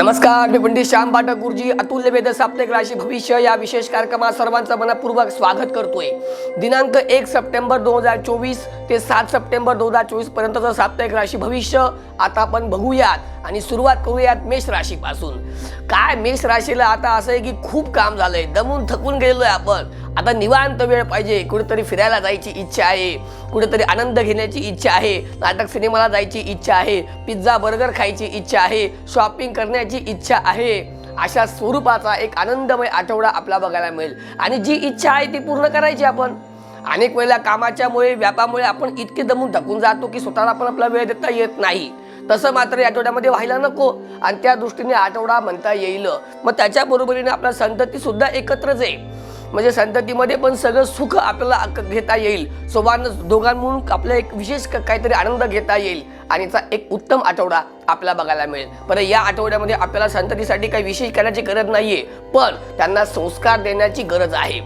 नमस्कार, मी पंडित श्याम पाठक गुरुजी अतुल्य वेद साप्ताहिक राशी भविष्य या विशेष कार्यक्रमात सर्वांचं मनपूर्वक स्वागत करतोय। दिनांक 1 सप्टेंबर 2024 ते 7 सप्टेंबर 2024 पर्यंतचं साप्ताहिक राशी भविष्य आता आपण बघूयात आणि सुरुवात करूयात मेष राशीपासून। काय मेष राशीला आता असं आहे की खूप काम झालंय, दमून थकून गेलोय आपण। आता निवांत वेळ पाहिजे, कुठेतरी फिरायला जायची इच्छा आहे, कुठेतरी आनंद घेण्याची इच्छा आहे, नाटक सिनेमाला जायची इच्छा आहे, पिझ्झा बर्गर खायची इच्छा आहे, शॉपिंग करण्याची इच्छा आहे। अशा स्वरूपाचा एक आनंदमय आठवडा आपला बघायला मिळेल आणि जी इच्छा आहे ती पूर्ण करायची आपण। अनेक वेळेला कामाच्यामुळे व्यापामुळे आपण इतके दमून थकून जातो की स्वतःला पण आपला वेळ देता येत नाही। तसं मात्र या आठवड्यामध्ये व्हायला नको आणि त्या दृष्टीने आठवडा म्हणता येईल। मग त्याच्या बरोबरीने आपला संतती सुद्धा एकत्रच आहे, म्हणजे संततीमध्ये पण सगळं सुख आपल्याला घेता येईल। सोबत दोघांमधून आपल्याला एक विशेष काहीतरी आनंद घेता येईल आणि एक उत्तम आठवडा आपल्याला बघायला मिळेल। पण या आठवड्यामध्ये आपल्याला संततीसाठी काही विशेष करण्याची गरज नाहीये, पण त्यांना संस्कार देण्याची गरज आहे।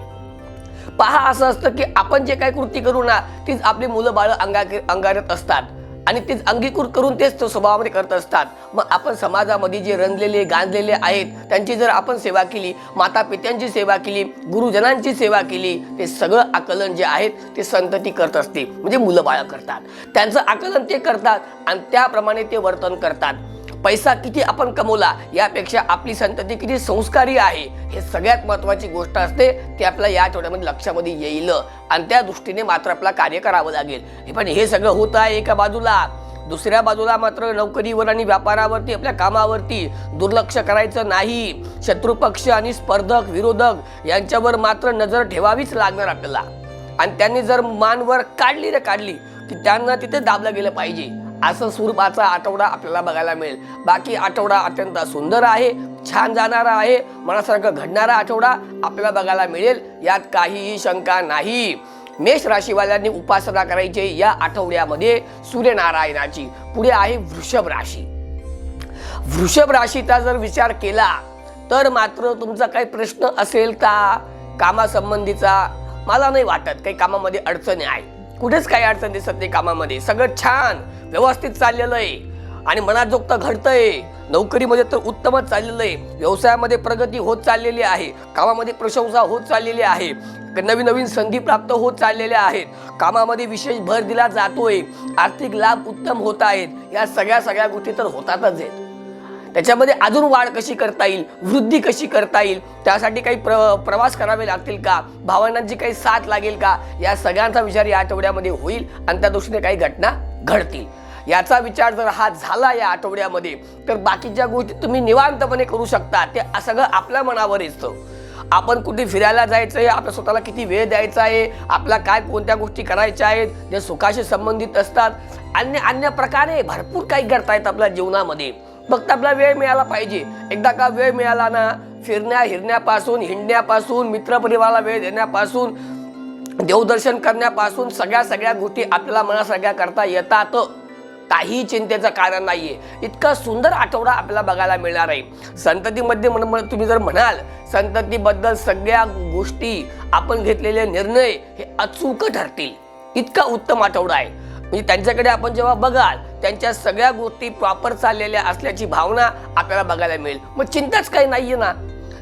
पहा, असं असतं की आपण जे काही कृती करू ना तीच आपली मुलं बाळ अंगारत असतात आणि तीच अंगीकृत करून तेच स्वभावामध्ये करत असतात। मग आपण समाजामध्ये जे रंगलेले गांजलेले आहेत त्यांची जर आपण सेवा केली, माता पित्यांची सेवा केली, गुरुजनांची सेवा केली, ते सगळं आकलन जे आहेत ते संतती करत असते, म्हणजे मुलं बाळ करतात, त्यांचं आकलन ते करतात आणि त्याप्रमाणे ते वर्तन करतात। पैसा किती आपण कमवला यापेक्षा आपली संतती किती संस्कारी आहे हे सगळ्यात महत्त्वाची गोष्ट असते, ती आपल्या या आठवड्यामध्ये लक्षामध्ये येईल आणि त्या दृष्टीने मात्र आपला कार्य करावं लागेल। पण हे सगळं होत आहे एका बाजूला, दुसऱ्या बाजूला मात्र नोकरीवर आणि व्यापारावरती आपल्या कामावरती दुर्लक्ष करायचं नाही। शत्रुपक्ष आणि स्पर्धक विरोधक यांच्यावर मात्र नजर ठेवावीच लागणार आपल्याला आणि त्यांनी जर मानवर काढली की त्यांना तिथे दाबलं गेलं पाहिजे। असं स्वरूपाचा आठवडा आपल्याला बघायला मिळेल। बाकी आठवडा अत्यंत सुंदर आहे, छान जाणारा आहे, मनासारखं घडणारा आठवडा आपल्याला बघायला मिळेल, यात काहीही शंका नाही। मेष राशीवाल्यांनी उपासना करायची या आठवड्यामध्ये सूर्यनारायणाची। पुढे आहे वृषभ राशी। वृषभ राशीचा जर विचार केला तर मात्र तुमचा काही प्रश्न असेल का कामासंबंधीचा, मला नाही वाटत काही कामामध्ये अडचणी आहे, कुठेच काही अडचण दिसत नाही कामामध्ये, सगळं छान व्यवस्थित चाललेलं आहे आणि मनाजोगतं घडतंय। नोकरीमध्ये तर उत्तमच चाललेलं आहे, व्यवसायामध्ये प्रगती होत चाललेली आहे, कामामध्ये प्रशंसा होत चाललेली आहे, नवीन नवीन संधी प्राप्त होत चाललेल्या आहेत, कामामध्ये विशेष भर दिला जातोय, आर्थिक लाभ उत्तम होत आहेत। या सगळ्या गोष्टी तर होतातच आहेत, त्याच्यामध्ये अजून वाढ कशी करता येईल, वृद्धी कशी करता येईल, त्यासाठी काही प्रवास करावे लागतील का, भावनांची काही साथ लागेल का, या सगळ्यांचा विचार या आठवड्यामध्ये होईल आणि त्या दृष्टीने काही घटना घडतील। याचा विचार जर हा झाला या आठवड्यामध्ये तर बाकीच्या गोष्टी तुम्ही निवांतपणे करू शकता। ते सगळं आपल्या मनावर येतं। आपण कुठे फिरायला जायचंय, आपल्या स्वतःला किती वेळ द्यायचा आहे, आपला काय कोणत्या गोष्टी करायच्या आहेत जे सुखाशी संबंधित असतात, अन्य प्रकारे भरपूर काही करता येत आपल्या जीवनामध्ये। फक्त आपला वेळ मिळाला पाहिजे। एकदा का वेळ मिळाला ना, हिरण्यापासून हिंडण्यापासून मित्रपरिवाराला वेळ देण्यापासून देवदर्शन करण्यापासून सगळ्या गोष्टी आपल्याला मनासारख्या करता येतात, काही चिंतेचं कारण नाहीये। इतका सुंदर आठवडा आपल्याला बघायला मिळणार आहे। संततीमध्ये तुम्ही जर म्हणाल, संततीबद्दल सगळ्या गोष्टी आपण घेतलेले निर्णय हे अचूक ठरतील, इतका उत्तम आठवडा आहे। म्हणजे त्यांच्याकडे आपण जेव्हा बघाल त्यांच्या सगळ्या गोष्टी प्रॉपर चाललेल्या असल्याची भावना आपल्याला बघायला मिळेल। मग चिंताच काही नाहीये ना।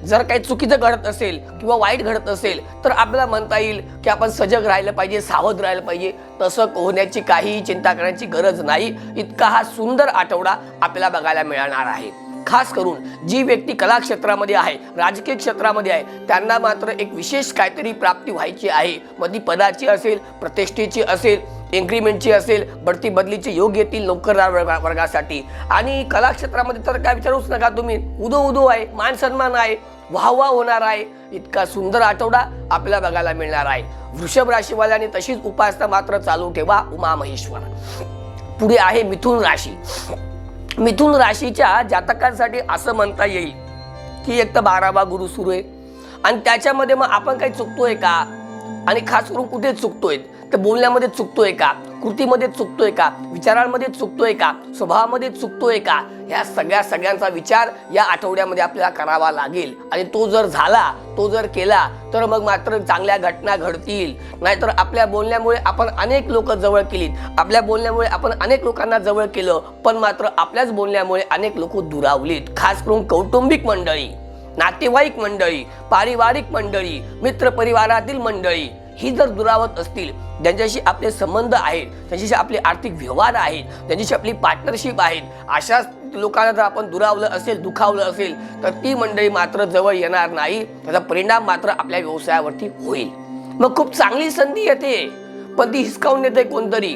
जर काही चुकीचं घडत असेल किंवा वाईट घडत असेल तर आपल्याला म्हणता येईल की आपण सजग राहिलं पाहिजे, सावध राहिलं पाहिजे। तसं होण्याची काहीही चिंता करण्याची गरज नाही। इतका हा सुंदर आठवडा आपल्याला बघायला मिळणार आहे। खास करून जी व्यक्ती कला क्षेत्रामध्ये आहे, राजकीय क्षेत्रामध्ये आहे, त्यांना मात्र एक विशेष काहीतरी प्राप्ती व्हायची आहे। मग ती पदाची असेल, प्रतिष्ठेची असेल, इन्क्रीमेंटची असेल, बढती बदलीचे योग येतील नोकरदार वर्गासाठी। आणि कला क्षेत्रामध्ये तर काय विचारूच नका तुम्ही, उदो आहे, मान सन्मान आहे, वाहवा होणार आहे। इतका सुंदर आठवडा आपल्याला बघायला मिळणार आहे। वृषभ राशीवाल्यांनी तशीच उपासना मात्र चालू ठेवा, उमा महेश्वर। पुढे आहे मिथुन राशी। मिथुन राशीच्या जातकांसाठी असं म्हणता येईल की एक तर 12वा गुरु सुरू आहे आणि त्याच्यामध्ये मग आपण काही चुकतोय का, आणि खास करून कुठे चुकतोय, तर बोलण्यामध्ये चुकतोय का, कृतीमध्ये चुकतोय का, विचारांमध्ये चुकतोय का, स्वभावामध्ये चुकतोय का, ह्या सगळ्यांचा विचार या आठवड्यामध्ये आपल्याला करावा लागेल आणि तो जर झाला, तो जर केला तर मग मात्र चांगल्या घटना घडतील. नाहीतर आपल्या बोलण्यामुळे आपण अनेक लोक जवळ केलीत, आपल्या बोलण्यामुळे आपण अनेक लोकांना जवळ केलं, पण मात्र आपल्याच बोलण्यामुळे अनेक लोक दुरावलीत. खास करून कौटुंबिक मंडळी, नातेवाईक मंडळी, पारिवारिक मंडळी, मित्र परिवारातील मंडळी ही जर दुरावत असतील, ज्यांच्याशी आपले संबंध आहेत, त्यांच्याशी आपले आर्थिक व्यवहार आहेत, त्यांच्याशी आपली पार्टनरशिप आहेत, अशा लोकांना जर आपण दुरावलं असेल, दुखावलं असेल तर ती मंडळी मात्र जवळ येणार नाही. त्याचा परिणाम मात्र आपल्या व्यवसायावरती होईल. मग खूप चांगली संधी येते पण ती हिसकावून येते कोणतरी.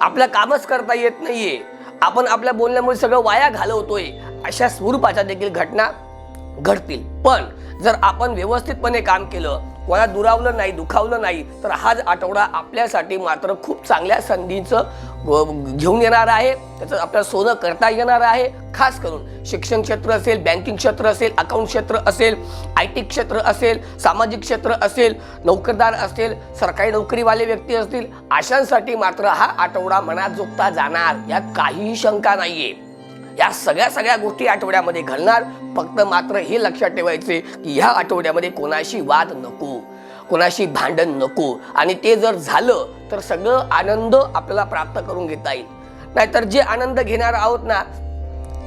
आपलं कामच करता येत नाहीये, आपण आपल्या बोलण्यामुळे सगळं वाया घालवतोय. अशा स्वरूपाच्या देखील घटना घडतील. पण जर आपण व्यवस्थितपणे काम केलं, कोणा दुरावलं नाही, दुखावलं नाही, तर हाच आठवडा आपल्यासाठी मात्र खूप चांगल्या संधीचं घेऊन येणार आहे. त्याचं आपल्याला सोनं करता येणार आहे. खास करून शिक्षण क्षेत्र असेल, बँकिंग क्षेत्र असेल, अकाउंट क्षेत्र असेल, IT क्षेत्र असेल, सामाजिक क्षेत्र असेल, नोकरदार असेल, सरकारी नोकरीवाले व्यक्ती असतील, अशांसाठी मात्र हा आठवडा मनाजोगता जाणार, यात काहीही शंका नाहीये. या सगळ्या गोष्टी आठवड्यामध्ये घडणार. फक्त मात्र हे लक्षात ठेवायचे की ह्या आठवड्यामध्ये कोणाशी वाद नको, कोणाशी भांडण नको. आणि ते जर झालं तर सगळं आनंद आपल्याला प्राप्त करून घेता येईल. नाहीतर जे आनंद घेणार आहोत ना,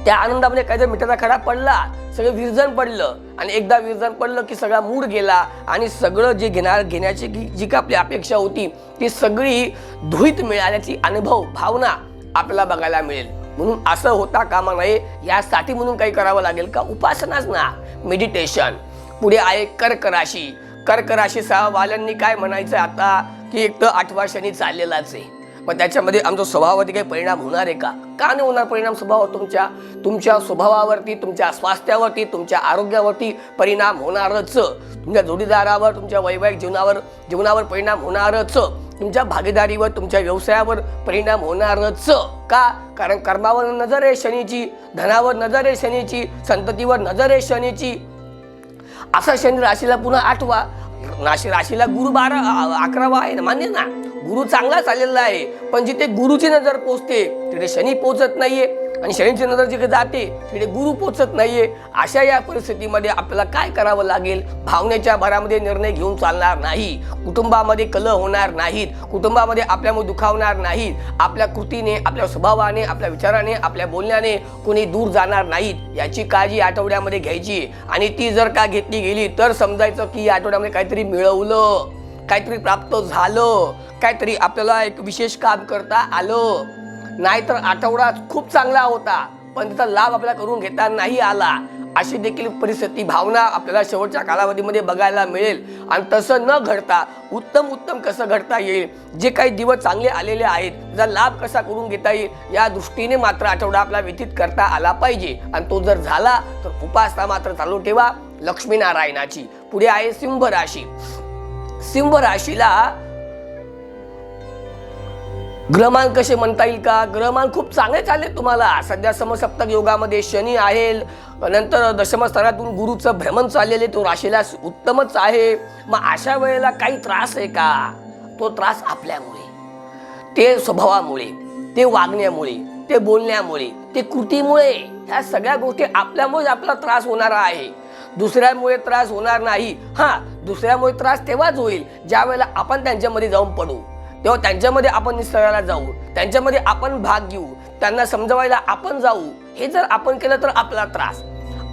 त्या आनंदामध्ये काहीतरी मिठाचा खडा पडला, सगळं विरजण पडलं, आणि एकदा विरजण पडलं की सगळा मूड गेला आणि सगळं जे घेण्याची जी काय आपली अपेक्षा होती ती सगळी धुळीत मिळाल्याची भावना आपल्याला बघायला मिळेल. म्हणून असं होता कामा नये. यासाठी म्हणून काही करावं लागेल का? उपासनाच ना, मेडिटेशन. पुढे आहे कर्क राशी. कर्क राशी वाल्यांनी काय म्हणायचं आता की एक तर 8वा शनी चाललेलाच आहे, मग त्याच्यामध्ये आमच्या स्वभावावरती काही परिणाम होणार आहे का? का नाही होणार परिणाम? स्वभावावर तुमच्या स्वभावावरती, तुमच्या स्वास्थ्यावरती, तुमच्या आरोग्यावरती परिणाम होणारच. तुमच्या जोडीदारावर, तुमच्या वैवाहिक जीवनावर परिणाम होणारच. तुमच्या भागीदारीवर, तुमच्या व्यवसायावर परिणाम होणारच. का? कारण कर्मावर नजर आहे शनीची, धनावर नजर आहे शनीची, संततीवर नजर आहे शनीची. असा शनी राशीला पुन्हा 8वा, राशीला गुरु 11वा आहे ना, मान्य ना. गुरु चांगला चाललेला आहे, पण जिथे गुरुची नजर पोचते तिथे शनी पोचत नाहीये, आणि शनीची नजर जिथे जाते तिथे गुरु पोचत नाहीये. अशा या परिस्थितीमध्ये आपल्याला काय करावं लागेल? भावनेच्या भरामध्ये निर्णय घेऊन चालणार नाही. कुटुंबामध्ये कलह होणार नाहीत, कुटुंबामध्ये आपल्यामुळे दुखावणार नाहीत. आपल्या कृतीने, आपल्या स्वभावाने, आपल्या विचाराने, आपल्या बोलण्याने कोणी दूर जाणार नाहीत, याची काळजी आठवड्यामध्ये घ्यायची. आणि ती जर का घेतली गेली तर समजायचं की या आठवड्यामध्ये काहीतरी मिळवलं, काहीतरी प्राप्त झालं, काहीतरी आपल्याला एक विशेष काम करता आलं. नाहीतर आठवडा खूप चांगला होता पण त्याचा लाभ आपल्याला करून घेता नाही आला. अशी देखील परिस्थिती, भावना आपल्याला शेवटच्या कालावधीमध्ये बघायला मिळेल. आणि तसं न घडता उत्तम कसं घडता येईल, जे काही दिवस चांगले आलेले आहेत त्याचा लाभ कसा करून घेता येईल, या दृष्टीने मात्र आठवडा आपला व्यतीत करता आला पाहिजे. आणि तो जर झाला तर उपासना मात्र चालू ठेवा लक्ष्मीनारायणाची. पुढे आहे सिंह राशी. सिंह राशीला ग्रहमान कसे म्हणता येईल का? ग्रहमान खूप चांगले चालले तुम्हाला. सध्या समसप्तक योगामध्ये शनी आहे, नंतर दशम स्थानातून गुरुचं भ्रमण चाललेले, तो राशीला उत्तमच आहे. मग अशा वेळेला काही त्रास आहे का? तो त्रास आपल्यामुळे, ते स्वभावामुळे, ते वागण्यामुळे, ते बोलण्यामुळे, ते कृतीमुळे, ह्या सगळ्या गोष्टी आपल्यामुळे आपला त्रास होणारा आहे. दुसऱ्यामुळे त्रास होणार नाही. दुसऱ्यामुळे त्रास तेव्हाच होईल ज्या वेळेला आपण त्यांच्यामध्ये जाऊन पडू, तेव्हा त्यांच्यामध्ये आपण निसर्गाला जाऊ, त्यांच्यामध्ये आपण भाग घेऊ, त्यांना समजवायला आपण जाऊ. हे जर आपण केलं तर आपला त्रास.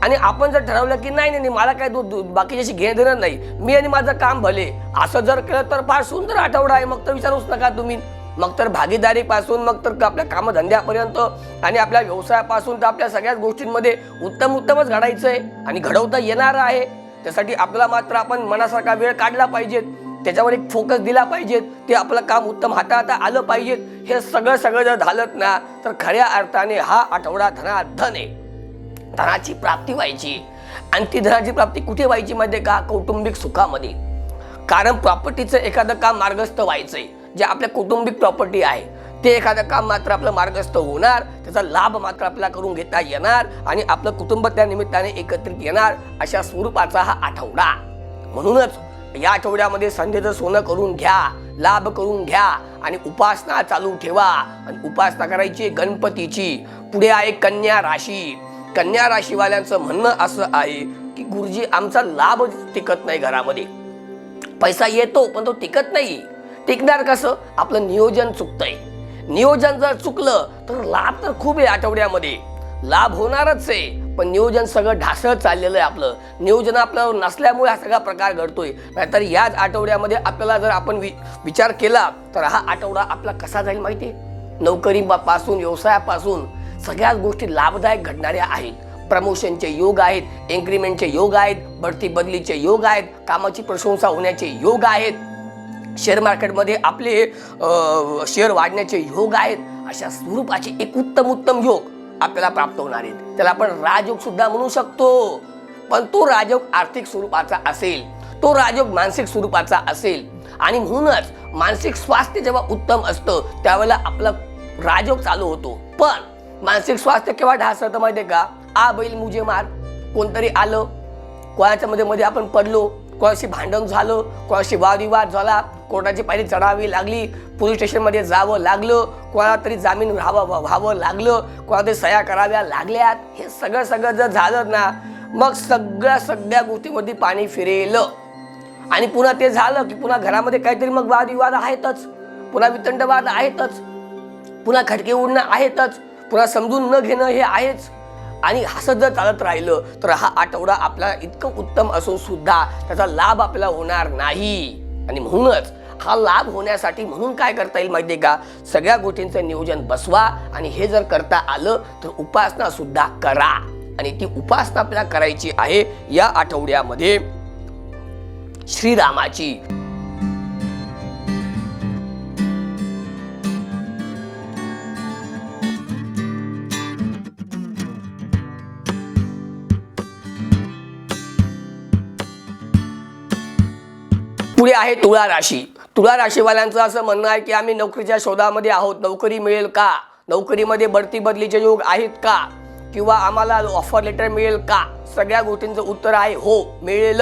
आणि आपण जर ठरवलं की नाही मला काय बाकीच्याशी घेणं देणं नाही, मी आणि माझं काम भले, असं जर केलं तर फार सुंदर आठवडा आहे. मग तर विचारूच नका तुम्ही. मग तर भागीदारीपासून, मग तर आपल्या कामधंद्यापर्यंत आणि आपल्या व्यवसायापासून तर आपल्या सगळ्याच गोष्टींमध्ये उत्तमच घडायचं आहे आणि घडवता येणार आहे. त्यासाठी आपल्याला मात्र आपण मनासारखा वेळ काढला पाहिजे, त्याच्यावर एक फोकस दिला पाहिजे, ते आपलं काम उत्तम हाताळता आलं पाहिजे. हे सगळं जर झालं ना तर खऱ्या अर्थाने हा आठवडा धनाधन आहे. धनाची प्राप्ती व्हायची. आणि ती धनाची प्राप्ती कुठे व्हायची माहिती आहे का? कौटुंबिक सुखामध्ये. कारण प्रॉपर्टीचं एखादं काम मार्गस्थ व्हायचंय, जे आपल्या कौटुंबिक प्रॉपर्टी आहे ते एखादं काम मात्र आपलं मार्गस्थ होणार, त्याचा लाभ मात्र आपल्याला करून घेता येणार आणि आपलं कुटुंब त्या निमित्ताने एकत्रित येणार. अशा स्वरूपाचा हा आठवडा. म्हणूनच या आठवड्यामध्ये संधीचं सोनं करून घ्या. लाभ करून घ्या आणि उपासना चालू ठेवा। आणि उपासना करायची गणपतीची। पुढे आहे कन्या राशी। कन्या राशीवाल्यांचं म्हणणं असं आहे की गुरुजी आमचा लाभ टिकत नाही, घरामध्ये पैसा येतो पण तो टिकत नाही। टिकणार कसं? आपलं नियोजन चुकतंय। नियोजन जर चुकलं तर लाभ तर खूप आहे, आठवड्यामध्ये लाभ होणारच आहे, पण नियोजन सगळं ढासळत चाललेलं आहे। आपलं नियोजन आपलं नसल्यामुळे हा सगळा प्रकार घडतोय। नाहीतर याच आठवड्यामध्ये आपल्याला जर आपण विचार केला तर हा आठवडा आपला कसा जाईल माहिती आहे? नोकरीपासून, व्यवसायापासून सगळ्याच गोष्टी लाभदायक घडणाऱ्या आहेत। प्रमोशनचे योग आहेत, इन्क्रीमेंटचे योग आहेत, बढती बदलीचे योग आहेत, कामाची प्रशंसा होण्याचे योग आहेत, शेअर मार्केटमध्ये आपले शेअर वाढण्याचे योग आहेत। अशा स्वरूपाचे एक उत्तम योग आपल्याला प्राप्त होणार आहेत। त्याला आपण राजयोग सुद्धा म्हणू शकतो, पण तो राजयोग आर्थिक स्वरूपाचा असेल, तो राजयोग मानसिक स्वरूपाचा असेल। आणि म्हणूनच मानसिक स्वास्थ्य जेव्हा उत्तम असतं त्यावेळेला आपला राजयोग चालू होतो। पण मानसिक स्वास्थ्य केव्हा ढासळतं माहितीये का? आ बैल मुझे मार, कोणतरी आलं, कोणाच्या मध्ये आपण पडलो, कोणाशी भांडण झालं, कोणाशी वादविवाद झाला, कोर्टाची पायरी चढावी लागली, पोलीस स्टेशनमध्ये जावं लागलं, कोणाला तरी जामीन व्हावं लागलं, कोणाला तरी सह्या कराव्या लागल्यात। हे सगळं जर झालं ना, मग सगळ्या गोष्टीमध्ये पाणी फिरेल। आणि पुन्हा ते झालं की पुन्हा घरामध्ये काहीतरी मग वादविवाद आहेतच, पुन्हा वितंडवाद आहेतच, पुन्हा खटके उडणं आहेतच, पुन्हा समजून न घेणं हे आहेच। आणि असं जर चालत राहिलं तर हा आठवडा आपला इतकं उत्तम असून सुद्धा त्याचा लाभ आपल्याला होणार नाही। आणि म्हणूनच हा लाभ होण्यासाठी म्हणून काय करता येईल माहितीये का? सगळ्या गोष्टींचं नियोजन बसवा आणि हे जर करता आलं तर उपासना सुद्धा करा। आणि ती उपासना आपल्याला करायची आहे या आठवड्यामध्ये श्रीरामाची। पुढे आहे तुळा राशी। तुळा राशीवाल्यांचं असं म्हणणं आहे की आम्ही नोकरीच्या शोधामध्ये आहोत, नोकरी मिळेल का? नोकरीमध्ये बढती बदलीचे योग आहेत का? किंवा आम्हाला ऑफर लेटर मिळेल का? सगळ्या गोष्टींचं उत्तर आहे हो, मिळेल।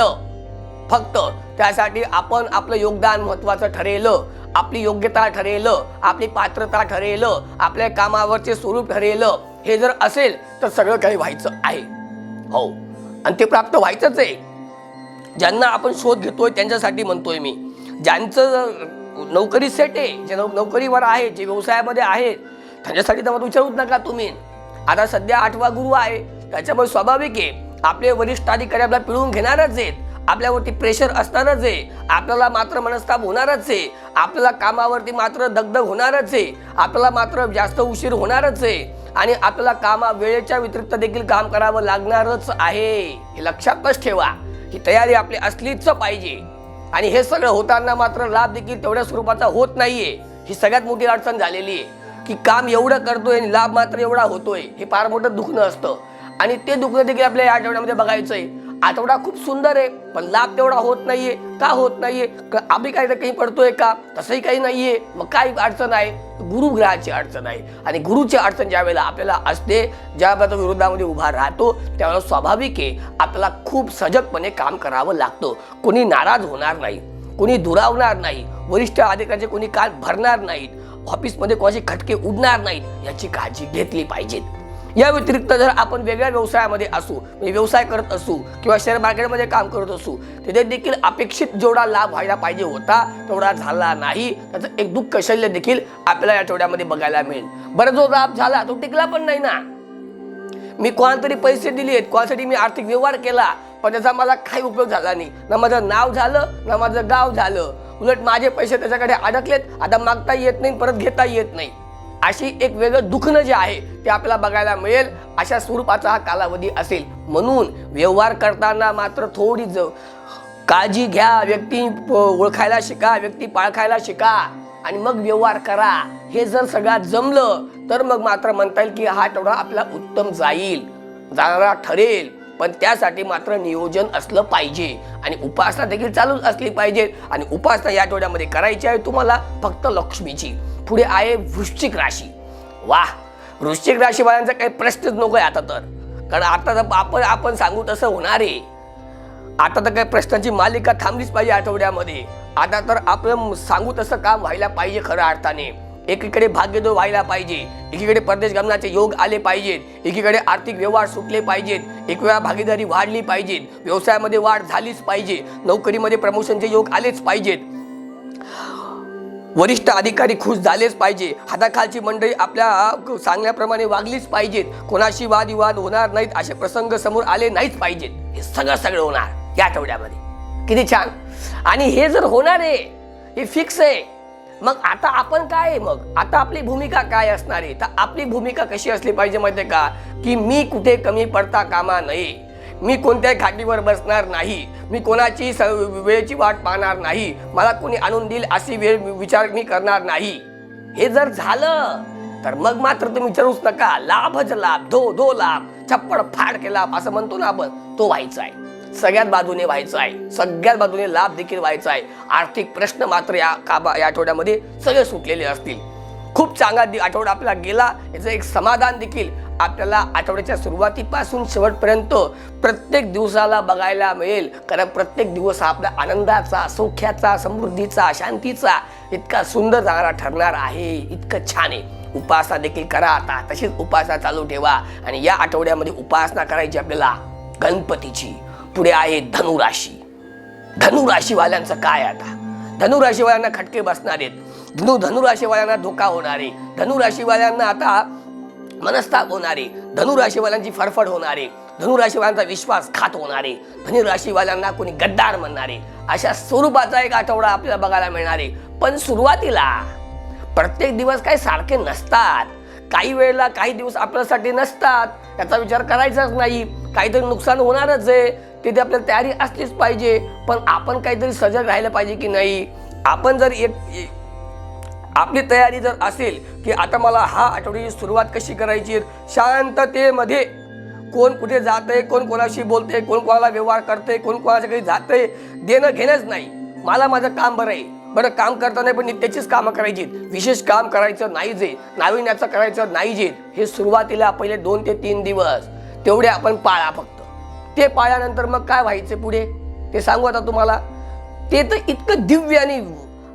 फक्त त्यासाठी आपण आपलं योगदान महत्त्वाचं ठरेल, आपली योग्यता ठरेल, आपली पात्रता ठरेल, आपल्या कामावरचे स्वरूप ठरेल। हे जर असेल तर सगळं काही व्हायचं आहे, हो, आणि ते प्राप्त व्हायचंच आहे। ज्यांना आपण शोध घेतोय त्यांच्यासाठी म्हणतोय मी, ज्यांचं नोकरी सेट आहे, जे नोकरीवर आहे, जे व्यवसायामध्ये आहे, त्यांच्यासाठी तर मग विचारूच नका तुम्ही। आता सध्या 8वा गुरु आहे, त्याच्यामुळे स्वाभाविक आहे आपले वरिष्ठ अधिकारी आपल्याला पिळून घेणारच आहेत, आपल्यावरती प्रेशर असणारच आहे, आपल्याला मात्र मनस्ताप होणारच आहे, आपल्याला कामावरती मात्र दगदग होणारच आहे, आपल्याला मात्र जास्त उशीर होणारच आहे, आणि आपल्याला वेळेच्या व्यतिरिक्त देखील काम करावं लागणारच आहे। हे लक्षातच ठेवा, ही तयारी आपली असलीच पाहिजे। आणि हे सगळं होताना मात्र लाभ देखील तेवढ्या स्वरूपाचा होत नाहीये। ही सगळ्यात मोठी अडचण झालेली आहे की काम एवढं करतोय आणि लाभ मात्र एवढा होतोय, हे फार मोठं दुखणं असतं। आणि ते दुखणं देखील आपल्या या आठवड्यामध्ये बघायचंय। आठवडा खूप सुंदर आहे पण लाभ तेवढा होत नाहीये। का होत नाहीये? आम्ही काही काही पडतोय का? तसंही काही नाहीये। मग काय अडचण आहे? गुरुग्रहाची अडचण आहे। आणि गुरुची अडचण ज्या वेळेला आपल्याला असते, ज्या वेळेला विरोधामध्ये उभा राहतो, त्यावेळेला स्वाभाविक आहे आपल्याला खूप सजगपणे काम करावं लागतं। कोणी नाराज होणार नाही, कोणी दुरावणार नाही, वरिष्ठ अधिकाऱ्याचे कोणी कान भरणार नाहीत, ऑफिसमध्ये कोणाचे खटके उडणार नाहीत, याची काळजी घेतली पाहिजे। या व्यतिरिक्त जर आपण वेगळ्या व्यवसायामध्ये असू, म्हणजे व्यवसाय करत असू किंवा शेअर मार्केटमध्ये काम करत असू, तिथे देखील अपेक्षित जेवढा लाभ व्हायला पाहिजे होता तेवढा झाला नाही, त्याचं एक दुःख शल्य देखील आपल्याला या आठवड्यामध्ये बघायला मिळेल। बरं, जो लाभ झाला तो टिकला पण नाही ना। मी कोणाला तरी पैसे दिलेत, कोणासाठी मी आर्थिक व्यवहार केला, पण त्याचा मला काही उपयोग झाला नाही, ना माझं नाव झालं ना माझं गाव झालं, उलट माझे पैसे त्याच्याकडे अडकलेत, आता मागता येत नाही, परत घेता येत नाही। अशी एक वेगळं दुखणं जे आहे ते आपल्याला बघायला मिळेल। अशा स्वरूपाचा हा कालावधी असेल, म्हणून व्यवहार करताना मात्र थोडी काळजी घ्या, व्यक्ती ओळखायला शिका, व्यक्ती पाळखायला शिका आणि मग व्यवहार करा। हे जर सगळं जमलं तर मग मात्र म्हणता येईल की हा आठवडा आपला उत्तम जाणारा ठरेल। पण त्यासाठी मात्र नियोजन असलं पाहिजे आणि उपासना देखील चालूच असली पाहिजे। आणि उपासना या आठवड्यामध्ये करायची आहे तुम्हाला फक्त लक्ष्मीची। पुढे आहे वृश्चिक राशी। वाह, वृश्चिक राशीवाल्यांचा काही प्रश्नच नकोय आता तर, कारण आता तर आपण सांगू तसं होणार आहे। आता तर काही प्रश्नांची मालिका थांबलीच पाहिजे आठवड्यामध्ये। आता तर आपण सांगू तसं काम व्हायला पाहिजे खऱ्या अर्थाने. एकीकडे भाग्योदय व्हायला पाहिजे, एकीकडे परदेश गमनाचे योग आले पाहिजेत, एकीकडे आर्थिक व्यवहार सुटले पाहिजेत, एक वेळा भागीदारी वाढली पाहिजेत, व्यवसायामध्ये वाढ झालीच पाहिजे, नोकरीमध्ये प्रमोशनचे योग आलेच पाहिजेत, वरिष्ठ अधिकारी खुश झालेच पाहिजे, हाताखालची मंडळी आपल्या सांगण्याप्रमाणे वागलीच पाहिजेत, कोणाशी वादविवाद होणार नाहीत, असे प्रसंग समोर आले नाहीच पाहिजेत. हे सगळं होणार या आठवड्यामध्ये. किती छान. आणि हे जर होणार आहे, हे फिक्स आहे, मग आता आपण काय आहे, मग आता आपली भूमिका काय असणार आहे? तर आपली भूमिका कशी असली पाहिजे माहिती आहे का, की मी कुठे कमी पडता कामा नये, मी कोणत्याही खाटीवर बसणार नाही, मी कोणाची वेळेची वाट पाहणार नाही, मला कोणी आणून देईल अशी वेळ विचार मी करणार नाही. हे जर झालं तर मग मात्र तुम्ही विचारूच नका. लाभच लाभ, धो लाभ, छप्पड फाड के लाभ असं म्हणतो ना आपण, तो व्हायचा आहे. सगळ्यात बाजूने व्हायचं आहे, सगळ्यात बाजूने लाभ देखील व्हायचा आहे. आर्थिक प्रश्न मात्र या आठवड्यामध्ये सगळे सुटलेले असतील. खूप चांगला आठवडा आपला गेला, याचं एक समाधान देखील आपल्याला आठवड्याच्या सुरुवातीपासून शेवटपर्यंत प्रत्येक दिवसाला बघायला मिळेल. कारण प्रत्येक दिवस आपल्या आनंदाचा, सौख्याचा, समृद्धीचा, शांतीचा इतका सुंदर जाणारा ठरणार आहे. इतकं छान आहे. उपासना देखील करा आता, तशीच उपासना चालू ठेवा. आणि या आठवड्यामध्ये उपासना करायची आपल्याला गणपतीची. पुढे आहे धनुराशी. धनुराशीवाल्यांचं काय आता? धनुराशीवाल्यांना खटके बसणार आहेत, धनुराशीवाल्यांना धोका होणार आहे, धनुराशीवाल्यांना आता मनस्ताप होणारे, धनुराशीवाल्यांची फडफड होणारे, धनुराशीवाल्यांचा विश्वासघात होणारे, धनुराशीवाल्यांना कोणी गद्दार म्हणणारे, अशा स्वरूपाचा एक आठवडा आपल्याला बघायला मिळणार आहे. पण सुरुवातीला प्रत्येक दिवस काही सारखे नसतात. काही वेळेला काही दिवस आपल्यासाठी नसतात, त्याचा विचार करायचाच नाही. काहीतरी नुकसान होणारच आहे, तिथे आपल्याला तयारी असलीच पाहिजे. पण आपण काहीतरी सजग राहायला पाहिजे की नाही. आपण जर आपली तयारी जर असेल की आता मला हा आठवड्याची सुरुवात कशी करायची, शांततेमध्ये कोण कुठे जाते, कोण कोणाशी बोलते, कोण कोणाला व्यवहार करते, कोण कोणाच्या काही जाते, देणं घेणंच नाही. मला माझं काम बरं आहे, बरं काम करताना पण नित्याचीच कामं करायची, विशेष काम करायचं नाही जे, नाविन्याचं करायचं नाही जे. हे सुरुवातीला पहिले 2 ते 3 दिवस तेवढे आपण पाळा फक्त. ते पाळल्यानंतर मग काय व्हायचं पुढे ते सांगू आता तुम्हाला. ते तर इतकं दिव्य आणि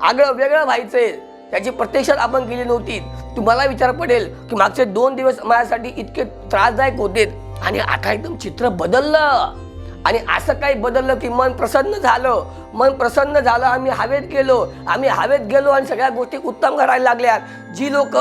आगळं वेगळं व्हायचंय, त्याची प्रत्यक्षात आपण केली नव्हती. तुम्हाला विचार पडेल की मागचे 2 दिवस माझ्यासाठी इतके त्रासदायक होते आणि आता एकदम चित्र बदललं. आणि असं काही बदललं की मन प्रसन्न झालं. आम्ही हवेत गेलो आणि सगळ्या गोष्टी उत्तम करायला लागल्या. जी लोक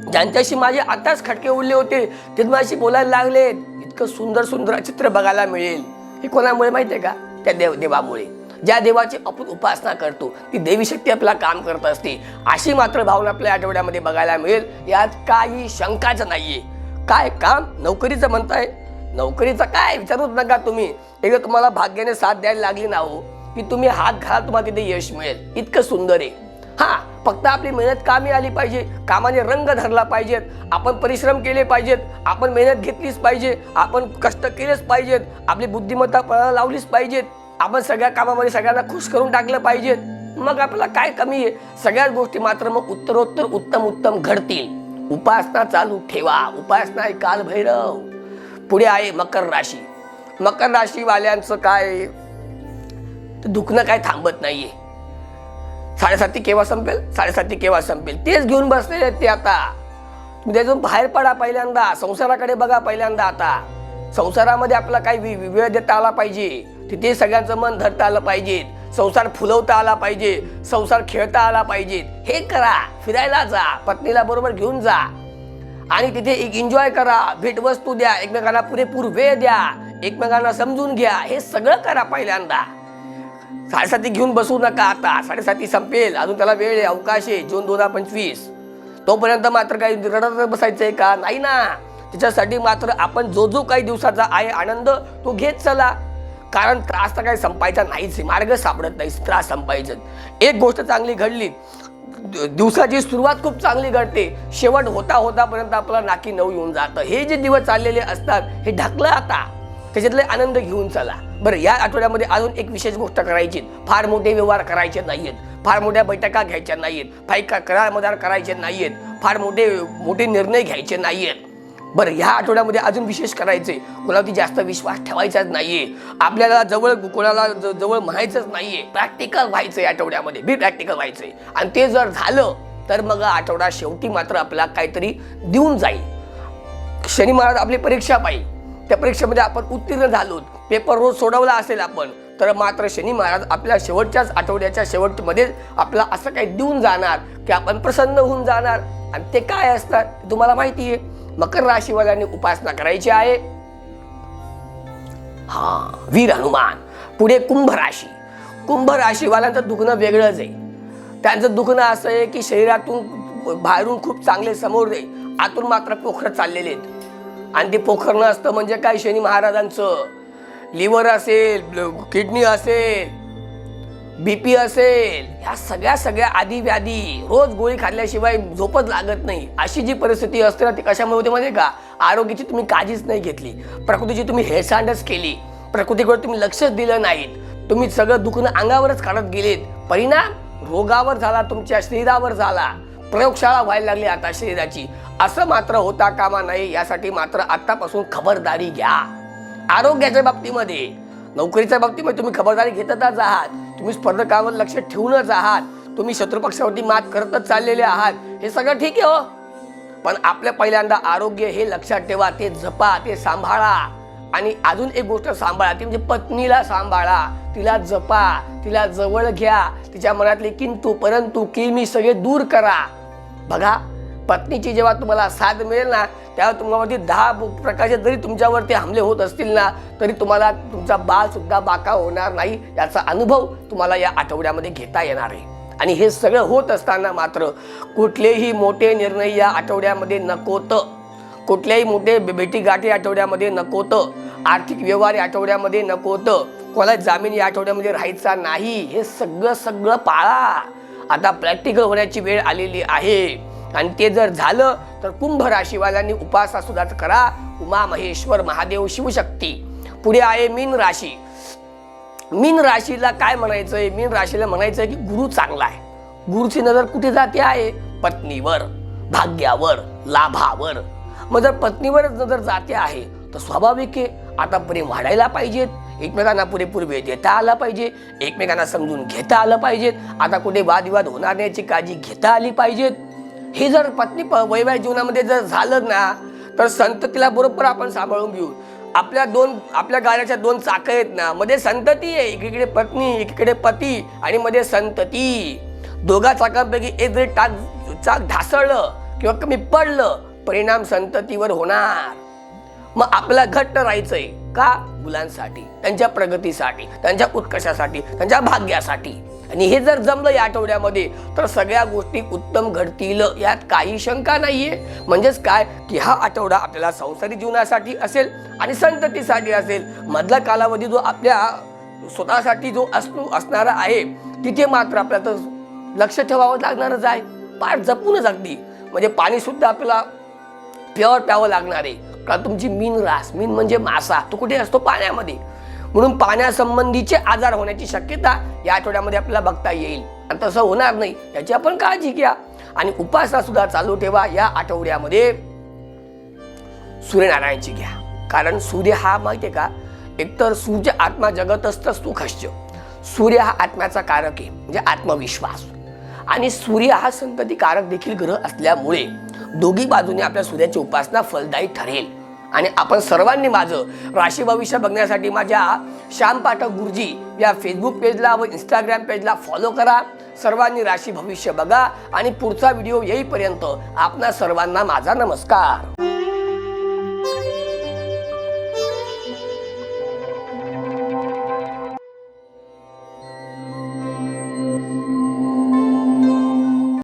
ज्यांच्याशी माझे आताच खटके उडले होते ते माझ्याशी बोलायला लागले. इतकं सुंदर चित्र बघायला मिळेल. हे कोणामुळे माहिती आहे का? त्या देवामुळे. ज्या देवाची आपण उपासना करतो ती देवी शक्ती आपल्याला काम करत असते. अशी मात्र भावना आपल्या आठवड्यामध्ये बघायला मिळेल. यात काही शंकाच नाहीये. काय काम नोकरीचं म्हणताय, नोकरीचं काय विचारूच नका तुम्ही. एकदा तुम्हाला भाग्याने साथ द्यायला लागली ना हो की तुम्ही हात घाला, तुम्हाला तिथे यश मिळेल. इतकं सुंदर आहे. हा, फक्त आपली मेहनत कामी आली पाहिजे, कामाने रंग धरला पाहिजेत, आपण परिश्रम केले पाहिजेत, आपण मेहनत घेतलीच पाहिजे, आपण कष्ट केलेच पाहिजेत, आपली बुद्धिमत्ता पणाला लावलीच पाहिजेत, आपण सगळ्या कामामध्ये सगळ्यांना खुश करून टाकलं पाहिजेत. मग आपल्याला काय कमी आहे? सगळ्याच गोष्टी मात्र मग उत्तरोत्तर उत्तम घडतील. उपासना चालू ठेवा. उपासना आहे कालभैरव. पुढे आहे मकर राशी. मकर राशीवाल्यांचं काय, दुखणं काय थांबत नाहीये. 7:30 केव्हा संपेल तेच घेऊन बसलेले ते. आता तुम्ही त्यातून बाहेर पडा पहिल्यांदा, संसाराकडे बघा पहिल्यांदा. आता संसारामध्ये आपल्याला काही वेळ देता आला पाहिजे, तिथे सगळ्यांचं मन धरता आलं पाहिजे, संसार फुलवता आला पाहिजे, संसार खेळता आला पाहिजे. हे करा. फिरायला जा, पत्नीला बरोबर घेऊन जा आणि तिथे एक एन्जॉय करा, भेटवस्तू द्या, एकमेकांना पुरेपूर वेळ द्या, एकमेकांना समजून घ्या. हे सगळं करा पहिल्यांदा. 7:30 घेऊन बसू नका. आता 7:30 संपेल, अजून त्याला वेळ आहे, अवकाश आहे, जून 2025. तोपर्यंत मात्र काही रडत बसायचंय का? नाही ना. त्याच्यासाठी मात्र आपण जो काही दिवसाचा आहे आनंद तो घेत चला. कारण त्रास तर काही संपायचा नाहीच, मार्ग सापडत नाही त्रास संपायचं. एक गोष्ट चांगली घडली, दिवसाची सुरुवात खूप चांगली घडते, शेवट होतापर्यंत आपल्याला नाकी नऊ येऊन जातं. हे जे दिवस चाललेले असतात हे ढकलं आता, त्याच्यातले आनंद घेऊन चला. बरं, या आठवड्यामध्ये अजून एक विशेष गोष्ट करायची. फार मोठे व्यवहार करायचे नाहीयेत, फार मोठ्या बैठका घ्यायच्या नाहीयेत, फार करार मदार करायचे नाहीयेत, फार मोठे निर्णय घ्यायचे नाहीयेत. बरं, ह्या आठवड्यामध्ये अजून विशेष करायचे, कोणावरती जास्त विश्वास ठेवायचाच नाहीये, आपल्याला कोणाला जवळ म्हणायचंच नाहीये, प्रॅक्टिकल व्हायचंय आठवड्यामध्ये, बी प्रॅक्टिकल व्हायचंय. आणि ते जर झालं तर मग आठवडा शेवटी मात्र आपल्याला काहीतरी देऊन जाईल. शनी महाराज आपली परीक्षा पाहिजे, त्या परीक्षेमध्ये आपण उत्तीर्ण झालो, पेपर रोज सोडवला असेल आपण, तर मात्र शनी महाराज आपल्या शेवटच्याच आठवड्याच्या शेवटमध्ये आपल्याला असं काही देऊन जाणार की आपण प्रसन्न होऊन जाणार. आणि ते काय असतात तुम्हाला माहिती आहे. मकर राशीवाल्यांनी उपासना करायची आहे वीर हनुमान. पुढे कुंभ राशी. कुंभ राशीवाल्यांचं दुखणं वेगळंच आहे. त्यांचं दुखणं असं आहे की शरीरातून बाहेरून खूप चांगले समोर दे, आतून मात्र पोखर चाललेले आहेत. आणि ते पोखर नसतं म्हणजे काय, शनी महाराजांचं लिव्हर असेल, किडनी असेल, बीपी असेल, ह्या सगळ्या आधी व्याधी, रोज गोळी खाल्ल्याशिवाय झोपच लागत नाही, अशी जी परिस्थिती असते ना, ती कशामुळे होते माहिती का, आरोग्याची तुम्ही काळजीच नाही घेतली, प्रकृतीची तुम्ही हेळसांडच केली, प्रकृतीकडे तुम्ही लक्षच दिलं नाहीत, तुम्ही सगळं दुखणं अंगावरच काढत गेलेत. परिणाम रोगावर झाला, तुमच्या शरीरावर झाला, प्रयोगशाळा व्हायला लागली आता शरीराची. असं मात्र होता कामा नाही. यासाठी मात्र आतापासून खबरदारी घ्या. आरोग्याच्या बाबतीमध्ये, नोकरीच्या बाबतीमध्ये तुम्ही खबरदारी घेतच आहात, तुम्ही स्पर्धकांवर लक्ष ठेवूनच आहात, तुम्ही शत्रुपक्षावरती मात करतच चाललेले आहात, हे सगळं ठीक आहे हो. पण आपल्या पहिल्यांदा आरोग्य हे लक्षात ठेवा, ते जपा, ते सांभाळा. आणि अजून एक गोष्ट सांभाळा, ती म्हणजे पत्नीला सांभाळा, तिला जपा, तिला जवळ घ्या, तिच्या मनातले किंतु परंतु किमी सगळे दूर करा. बघा, पत्नीची जेव्हा तुम्हाला साथ मिळेल ना, तेव्हा तुम्हावरती 10 प्रकारचे जरी तुमच्यावरती हमले होत असतील ना, तरी तुम्हाला तुमचा बाल सुद्धा बाका होणार नाही, याचा अनुभव तुम्हाला या आठवड्यामध्ये घेता येणार आहे. आणि हे सगळं होत असताना मात्र कुठलेही मोठे निर्णय या आठवड्यामध्ये नकोत, कुठल्याही मोठे भेटीगाठी आठवड्यामध्ये नकोत, आर्थिक व्यवहार या आठवड्यामध्ये नकोत, कोणाला जामीन या आठवड्यामध्ये राहायचा नाही. हे सगळं पाळा. आता प्रॅक्टिकल होण्याची वेळ आलेली आहे. आणि ते जर झालं तर कुंभ राशीवाल्यांनी उपासना सुद्धा करा, उमा महेश्वर महादेव शिवशक्ती. पुढे आहे मीन राशी. मीन राशीला काय म्हणायचंय, मीन राशीला म्हणायचंय की गुरु चांगला आहे. गुरुची नजर कुठे जाते आहे, पत्नीवर, भाग्यावर, लाभावर. मग जर पत्नीवर नजर जाते आहे तर स्वाभाविक आहे, आता प्रेम वाढायला पाहिजेत, एकमेकांना पुरेपूर वेळ देता आला पाहिजे, एकमेकांना समजून घेता आलं पाहिजेत, आता कुठे वादविवाद होणार नाही याची काळजी घेता आली पाहिजेत. हे जर पत्नी वैवाहिक जीवनामध्ये जर झालं ना, तर संततीला बरोबर आपण सांभाळून घेऊ. आपल्या गाड्याच्या 2 चाकं आहेत ना, मध्ये संतती आहे, एकीकडे पत्नी, एकीकडे पती, आणि मध्ये संतती. दोघा चाकांपैकी एक जरी चाक ढासळलं किंवा कमी पडलं, परिणाम संततीवर होणार. मग आपल्याला घट्ट राहायचंय का, मुलांसाठी, त्यांच्या प्रगतीसाठी, त्यांच्या उत्कर्षासाठी, त्यांच्या भाग्यासाठी. आणि हे जर जमलं या आठवड्यामध्ये तर सगळ्या गोष्टी उत्तम घडतील, यात काही शंका नाहीये. म्हणजेच काय की हा आठवडा आपल्याला संसारिक जीवनासाठी असेल आणि संततीसाठी असेल. मधला कालावधी जो आपल्या स्वतःसाठी जो असणारा आहे, तिथे मात्र आपल्याला लक्ष ठेवावं लागणारच आहे, फार जपूनच अगदी. म्हणजे पाणी सुद्धा आपल्याला प्युअर प्यावं लागणार आहे. का तुमची मीन म्हणजे मासा, तो कुठे असतो, पाण्यामध्ये. म्हणून पाण्यासंबंधीचे आजार होण्याची शक्यता या आठवड्यामध्ये आपल्याला बघता येईल. आणि तसं होणार नाही याची आपण काळजी घ्या. आणि उपासना सुद्धा चालू ठेवा या आठवड्यामध्ये. सूर्यनारायणची घ्या, कारण सूर्य हा माहिती आहे का, एकतर सूर्य आत्मा जगतस्थ सुखश्च. सूर्य हा आत्म्याचा कारक आहे, म्हणजे आत्मविश्वास. आणि सूर्य हा संततिकारक देखील ग्रह असल्यामुळे दोघी बाजूने आपल्या सूर्याची उपासना फलदायी ठरेल. आणि आपण सर्वांनी माझं राशी भविष्य बघण्यासाठी माझ्या श्याम पाठक गुरुजी या फेसबुक पेजला व इंस्टाग्राम पेजला फॉलो करा. सर्वांनी राशी भविष्य बघा. आणि पुढचा व्हिडिओ येईपर्यंत आपणा सर्वांना माझा नमस्कार.